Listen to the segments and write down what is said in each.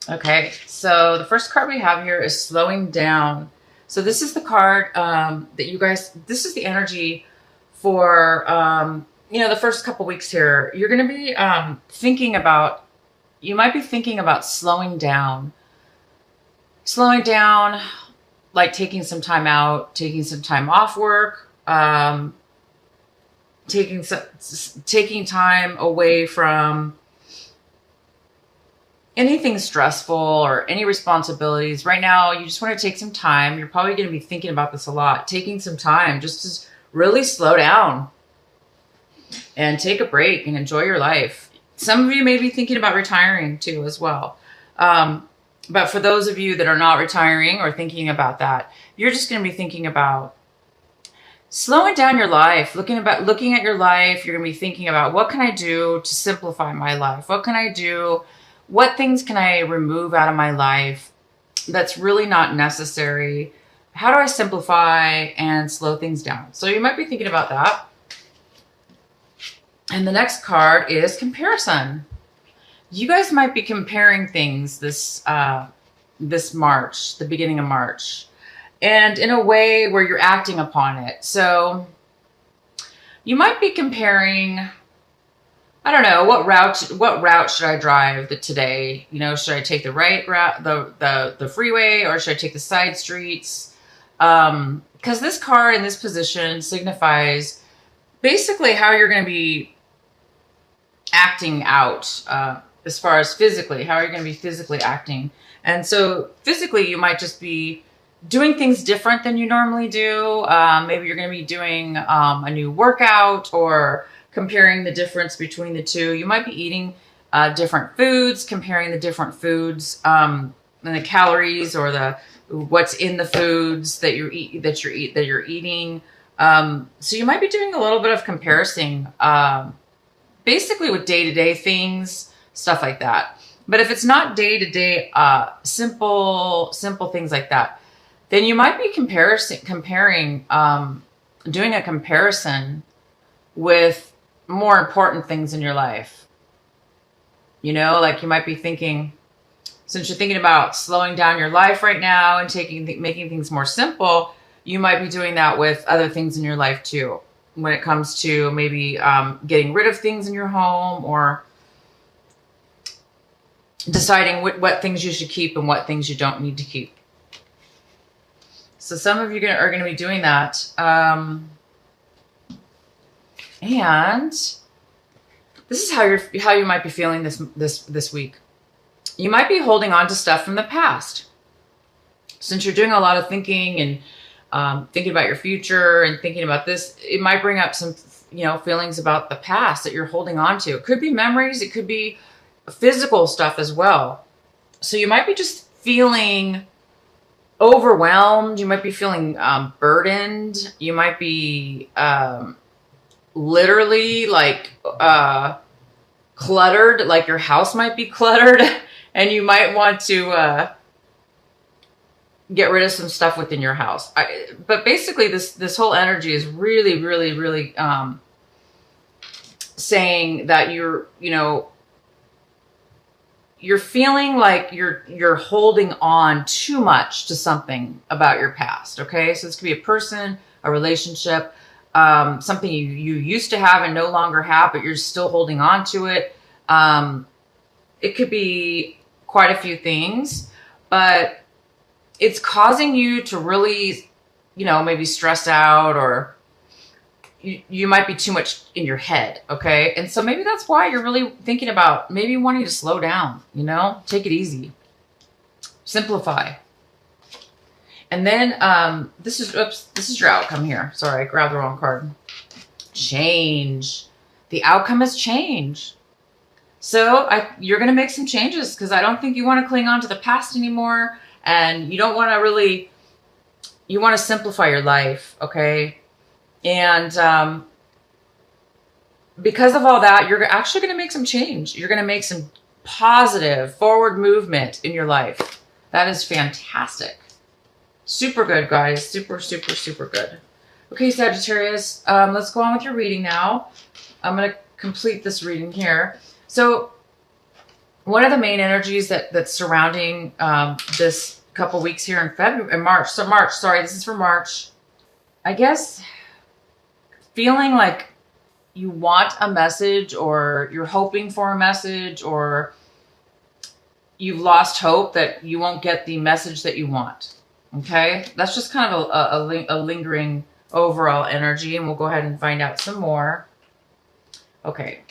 Okay, so the first card we have here is slowing down. So this is the card that you guys, this is the energy for, the first couple weeks here. You're going to be thinking about, you might be thinking about slowing down, like taking some time out, taking some time off work, taking time away from anything stressful or any responsibilities. Right now, you just want to take some time. You're probably going to be thinking about this a lot. Taking some time just to really slow down and take a break and enjoy your life. Some of you may be thinking about retiring too as well. But for those of you that are not retiring or thinking about that, you're just going to be thinking about slowing down your life, looking at your life. You're going to be thinking about, what can I do to simplify my life? What can I do? What things can I remove out of my life that's really not necessary? How do I simplify and slow things down? So you might be thinking about that. And the next card is comparison. You guys might be comparing things this March, the beginning of March, and in a way where you're acting upon it. So you might be comparing, I don't know, what route should I drive today? Should I take the right route, the freeway, or should I take the side streets? Because this card in this position signifies basically how you're going to be acting out, as far as physically, how are you going to be physically acting? And so physically, you might just be doing things different than you normally do. Maybe you're going to be doing a new workout, or comparing the difference between the two. You might be eating different foods, comparing the different foods, and the calories, or the what's in the foods that you're eating. So you might be doing a little bit of comparison, basically with day-to-day things, stuff like that. But if it's not day-to-day, simple things like that, then you might be doing a comparison with more important things in your life. Like you might be thinking, since you're thinking about slowing down your life right now and making things more simple, you might be doing that with other things in your life too. When it comes to maybe getting rid of things in your home, or deciding what things you should keep and what things you don't need to keep. So some of you are going to be doing that. And this is how you might be feeling this week. You might be holding on to stuff from the past. Since you're doing a lot of thinking and thinking about your future and thinking about this, it might bring up some, feelings about the past that you're holding on to. It could be memories. It could be physical stuff as well. So you might be just feeling overwhelmed. You might be feeling burdened. You might be literally like cluttered, like your house might be cluttered, and you might want to get rid of some stuff within your house. But basically this whole energy is really, really, really saying that you're feeling like you're holding on too much to something about your past. Okay, so this could be a person, a relationship, something you used to have and no longer have, but you're still holding on to it. It could be quite a few things, but it's causing you to really, maybe stress out, or you might be too much in your head. Okay. And so maybe that's why you're really thinking about maybe wanting to slow down, take it easy, simplify. And then, this is your outcome here. Sorry, I grabbed the wrong card. Change. The outcome is change. So you're going to make some changes, because I don't think you want to cling on to the past anymore. And you don't want to really, you want to simplify your life. Okay. And because of all that, you're actually going to make some change. You're going to make some positive forward movement in your life. That is fantastic. Super good, guys. Super, super, super good. Okay, Sagittarius, let's go on with your reading now. I'm going to complete this reading here. So one of the main energies that's surrounding this couple weeks here in February, March. So March, sorry, this is for March. I guess feeling like you want a message, or you're hoping for a message, or you've lost hope that you won't get the message that you want. Okay, that's just kind of a lingering overall energy, and we'll go ahead and find out some more. Okay,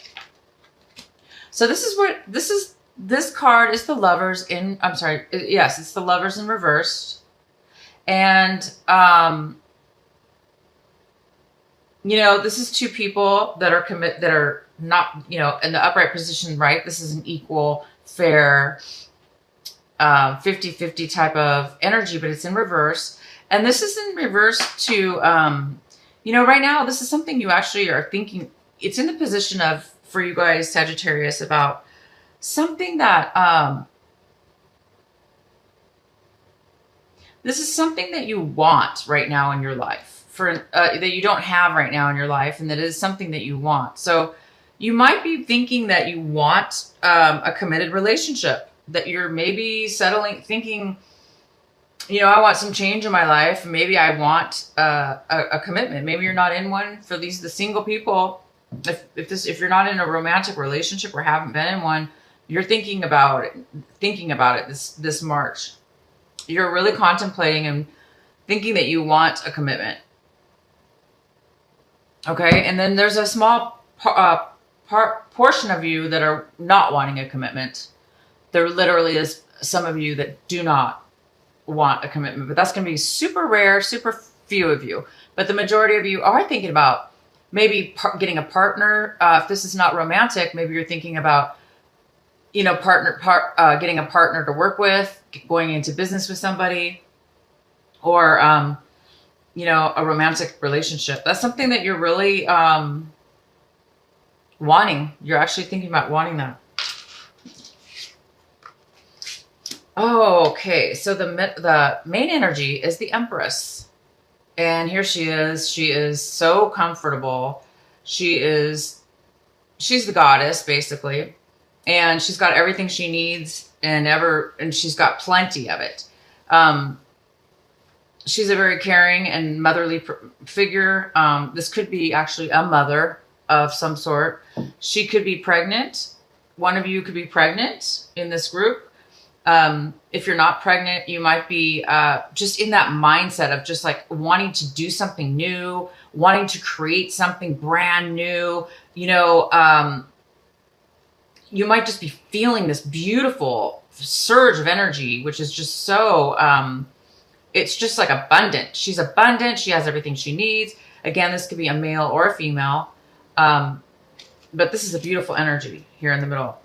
so this card is the Lovers in, I'm sorry, yes, it's the Lovers in reverse. And you know, this is two people that are not, you know, in the upright position, right? This is an equal, fair, 50-50 type of energy, but it's in reverse. And this is in reverse to, you know, right now, this is something you actually are thinking. It's in the position of, for you guys, Sagittarius, about something that, this is something that you want right now in your life, for that you don't have right now in your life, and that is something that you want. So you might be thinking that you want a committed relationship, that you're maybe thinking, you know, I want some change in my life. Maybe I want a commitment. Maybe you're not in one. For the single people, if you're not in a romantic relationship or haven't been in one, you're thinking about it this March. You're really contemplating and thinking that you want a commitment. Okay, and then there's a small portion of you that are not wanting a commitment. There literally is some of you that do not want a commitment, but that's going to be super rare, super few of you. But the majority of you are thinking about maybe getting a partner. If this is not romantic, maybe you're thinking about, you know, getting a partner to work with, going into business with somebody, or, you know, a romantic relationship. That's something that you're really wanting. You're actually thinking about wanting that. Oh, okay. So the main energy is the Empress. And here she is. She is so comfortable. She's the goddess, basically. And she's got everything she needs, and she's got plenty of it. She's a very caring and motherly figure. This could be actually a mother of some sort. She could be pregnant. One of you could be pregnant in this group. If you're not pregnant, you might be just in that mindset of just like wanting to do something new, wanting to create something brand new. You know, you might just be feeling this beautiful surge of energy, which is just so, it's just like abundant. She's abundant. She has everything she needs. Again, this could be a male or a female. But this is a beautiful energy here in the middle.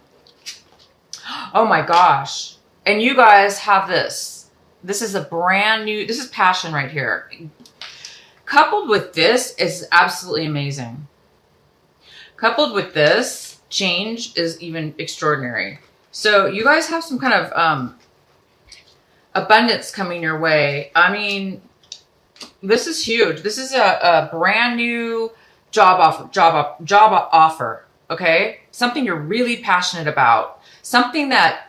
Oh my gosh. And you guys have this. This is a brand new, this is passion right here. Coupled with this is absolutely amazing. Coupled with this, change is even extraordinary. So you guys have some kind of abundance coming your way. I mean, this is huge. This is a brand new job offer. Okay, something you're really passionate about. Something that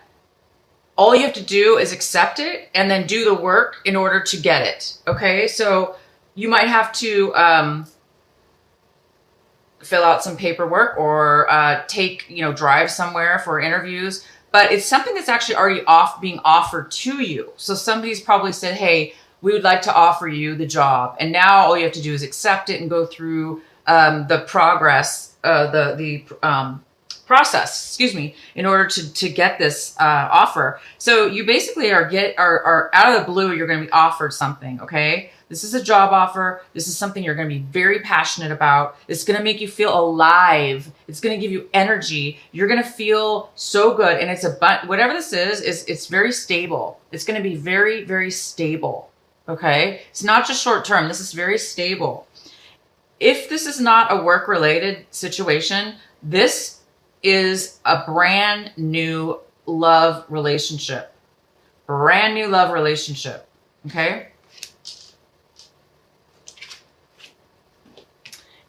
all you have to do is accept it and then do the work in order to get it. Okay, so you might have to fill out some paperwork or drive somewhere for interviews. But it's something that's actually already being offered to you. So somebody's probably said, hey, we would like to offer you the job. And now all you have to do is accept it and go through the process, in order to get this offer. So you basically are out of the blue, you're going to be offered something, okay? This is a job offer. This is something you're going to be very passionate about. It's going to make you feel alive. It's going to give you energy. You're going to feel so good. And whatever this is it's very stable. It's going to be very, very stable, okay? It's not just short term. This is very stable. If this is not a work-related situation, this is a brand new love relationship. Brand new love relationship, okay?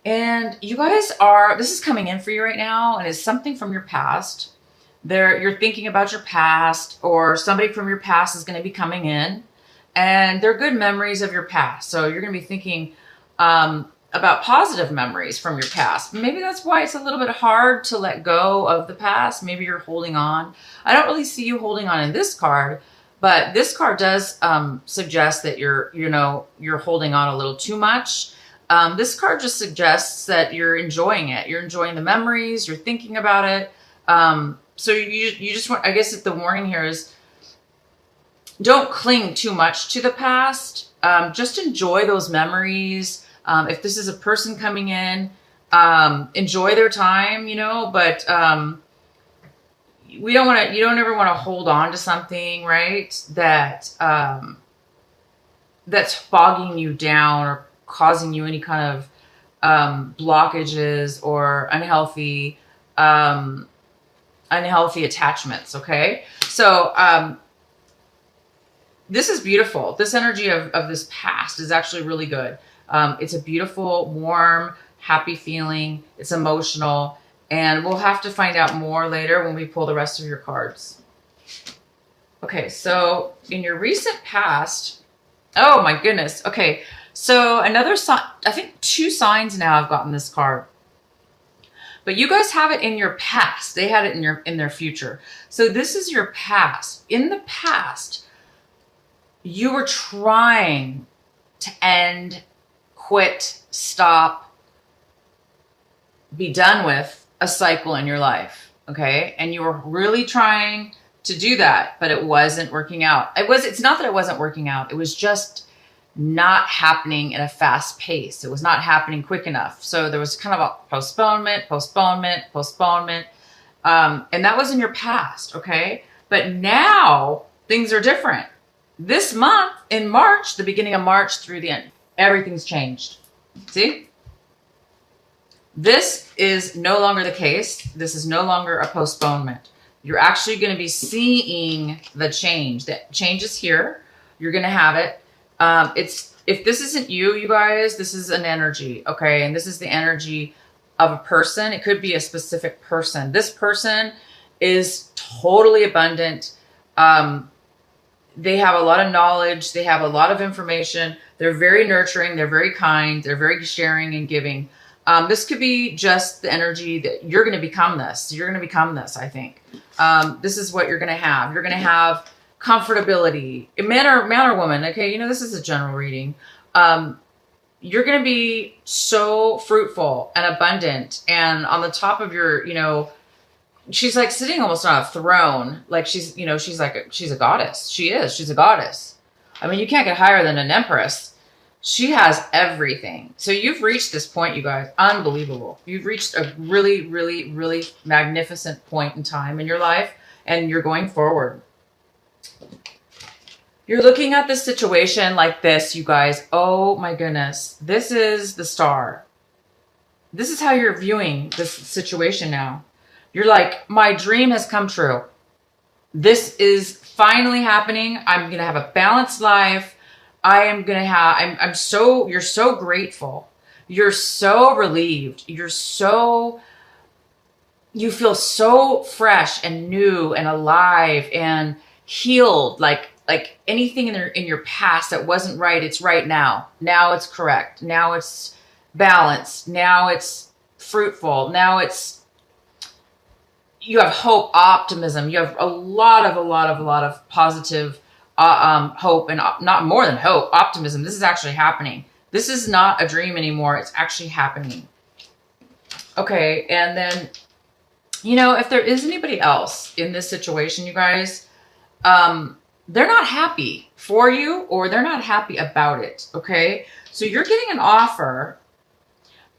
And you guys this is coming in for you right now, and it's something from your past. You're thinking about your past, or somebody from your past is going to be coming in, and they're good memories of your past. So you're going to be thinking about positive memories from your past. Maybe that's why it's a little bit hard to let go of the past. Maybe you're holding on. I don't really see you holding on in this card, but this card does suggest that you're holding on a little too much. This card just suggests that you're enjoying it. You're enjoying the memories. You're thinking about it. So you just want, I guess the warning here is, don't cling too much to the past. Just enjoy those memories. If this is a person coming in, enjoy their time, but you don't ever want to hold on to something, right? That's bogging you down or causing you any kind of blockages or unhealthy attachments. Okay. So, this is beautiful. This energy of this past is actually really good. It's a beautiful, warm, happy feeling. It's emotional, and we'll have to find out more later when we pull the rest of your cards. Okay. So in your recent past, oh my goodness. Okay. So another sign, I think 2 signs now I've gotten this card. But you guys have it in your past. They had it in their future. So this is your past. In the past, you were trying to end, quit, stop, be done with a cycle in your life. Okay? And you were really trying to do that, but it wasn't working out. It's not that it wasn't working out. It was just not happening at a fast pace. It was not happening quick enough. So there was kind of a postponement. And that was in your past. Okay. But now things are different. This month in March, the beginning of March through the end, everything's changed. See? This is no longer the case. This is no longer a postponement. You're actually going to be seeing the change. The change is here. You're going to have it. If this isn't you guys, this is an energy, okay? And this is the energy of a person. It could be a specific person. This person is totally abundant. They have a lot of knowledge. They have a lot of information. They're very nurturing. They're very kind. They're very sharing and giving. This could be just the energy that you're going to become this. You're going to become this, I think. This is what you're going to have. You're going to have comfortability, man or woman. Okay. This is a general reading. You're going to be so fruitful and abundant, and on the top of your, she's like sitting almost on a throne. Like she's a goddess. She's a goddess. I mean, you can't get higher than an empress. She has everything. So you've reached this point, you guys. Unbelievable. You've reached a really, really, really magnificent point in time in your life, and you're going forward. You're looking at this situation like this, you guys. Oh my goodness. This is the star. This is how you're viewing this situation now. You're like, my dream has come true. This is finally happening. I'm going to have a balanced life. you're so grateful. You're so relieved. You feel so fresh and new and alive and healed. Like anything in your past that wasn't right, it's right now. Now it's correct. Now it's balanced. Now it's fruitful. Now you have hope, optimism. You have a lot of positive hope, and not more than hope, optimism. This is actually happening. This is not a dream anymore. It's actually happening. Okay. And then, if there is anybody else in this situation, you guys, they're not happy for you, or they're not happy about it. Okay. So you're getting an offer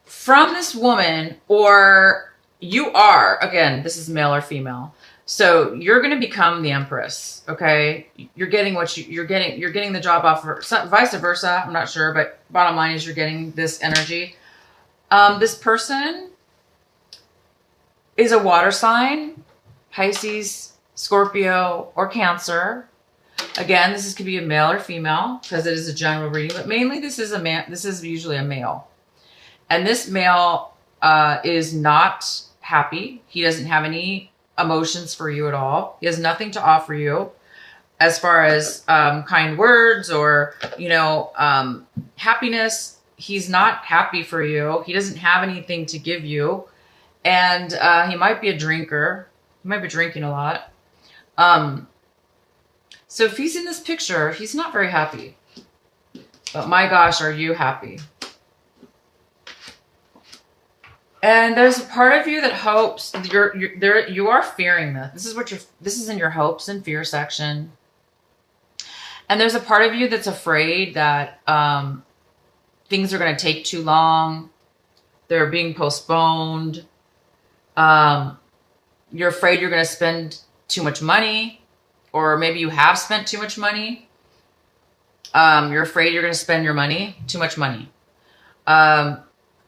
from this woman, or you are, again, this is male or female. So you're going to become the empress. Okay. You're getting you're getting the job offer, vice versa. I'm not sure, but bottom line is you're getting this energy. This person is a water sign, Pisces, Scorpio, or Cancer. Again, could be a male or female because it is a general reading, but mainly this is a man. This is usually a male, and this male is not happy. He doesn't have any emotions for you at all. He has nothing to offer you as far as kind words or, happiness. He's not happy for you. He doesn't have anything to give you. And he might be a drinker. He might be drinking a lot. So if he's in this picture, he's not very happy. But my gosh, are you happy? And there's a part of you that hopes you are fearing this. This is in your hopes and fear section. And there's a part of you that's afraid that things are going to take too long. They're being postponed. You're afraid you're going to spend too much money, or maybe you have spent too much money. You're afraid you're going to spend your money, too much money.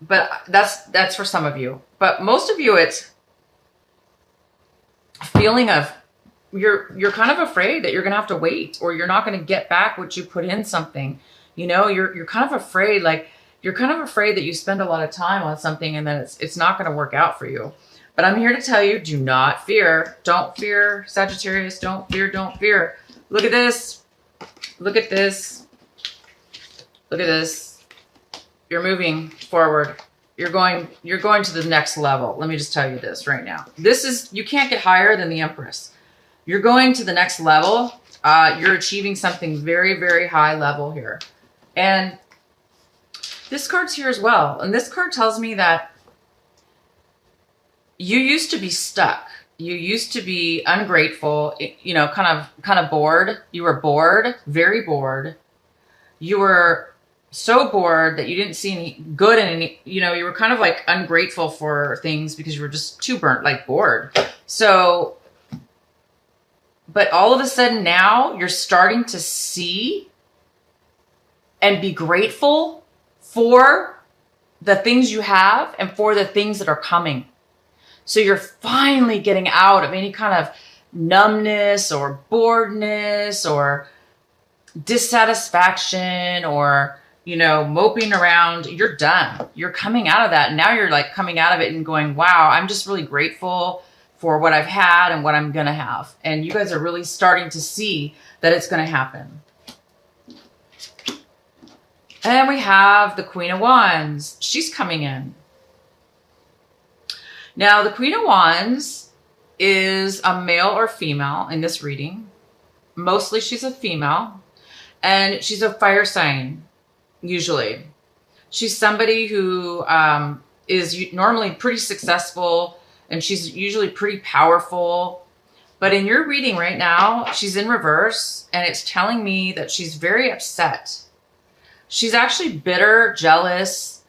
But that's for some of you. But most of you, it's a feeling of you're kind of afraid that you're going to have to wait, or you're not going to get back what you put in something. You're kind of afraid, you're kind of afraid that you spend a lot of time on something and then it's not going to work out for you. But I'm here to tell you, do not fear. Don't fear, Sagittarius. Don't fear. Don't fear. Look at this. Look at this. Look at this. You're moving forward. You're going to the next level. Let me just tell you this right now. You can't get higher than the Empress. You're going to the next level. You're achieving something very, very high level here. And this card's here as well. And this card tells me that you used to be stuck. You used to be ungrateful, kind of bored. You were bored, very bored. You were so bored that you didn't see any good in any, you were kind of like ungrateful for things because you were just too bored. So, but all of a sudden now you're starting to see and be grateful for the things you have and for the things that are coming. So you're finally getting out of any kind of numbness or boredness or dissatisfaction or, moping around. You're done. You're coming out of that. And now you're coming out of it and going, wow, I'm just really grateful for what I've had and what I'm going to have. And you guys are really starting to see that it's going to happen. And we have the Queen of Wands. She's coming in. Now, the Queen of Wands is a male or female in this reading. Mostly she's a female. And she's a fire sign, usually. She's somebody who is normally pretty successful. And she's usually pretty powerful. But in your reading right now, she's in reverse. And it's telling me that she's very upset. She's actually bitter, jealous.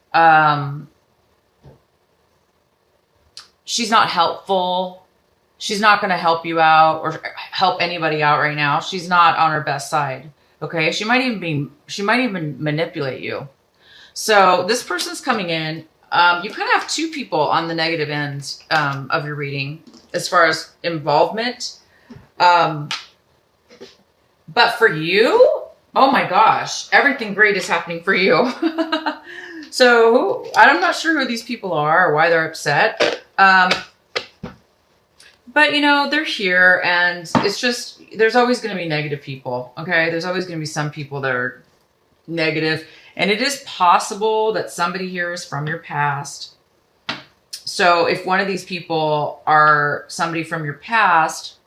She's not helpful. She's not going to help you out or help anybody out right now. She's not on her best side. Okay. She might even manipulate you. So this person's coming in. You kind of have two people on the negative end, of your reading as far as involvement. But for you, oh my gosh, everything great is happening for you. So I'm not sure who these people are or why they're upset. But they're here, and it's just, there's always going to be negative people. Okay. There's always going to be some people that are negative, and it is possible that somebody here is from your past. So if one of these people are somebody from your past,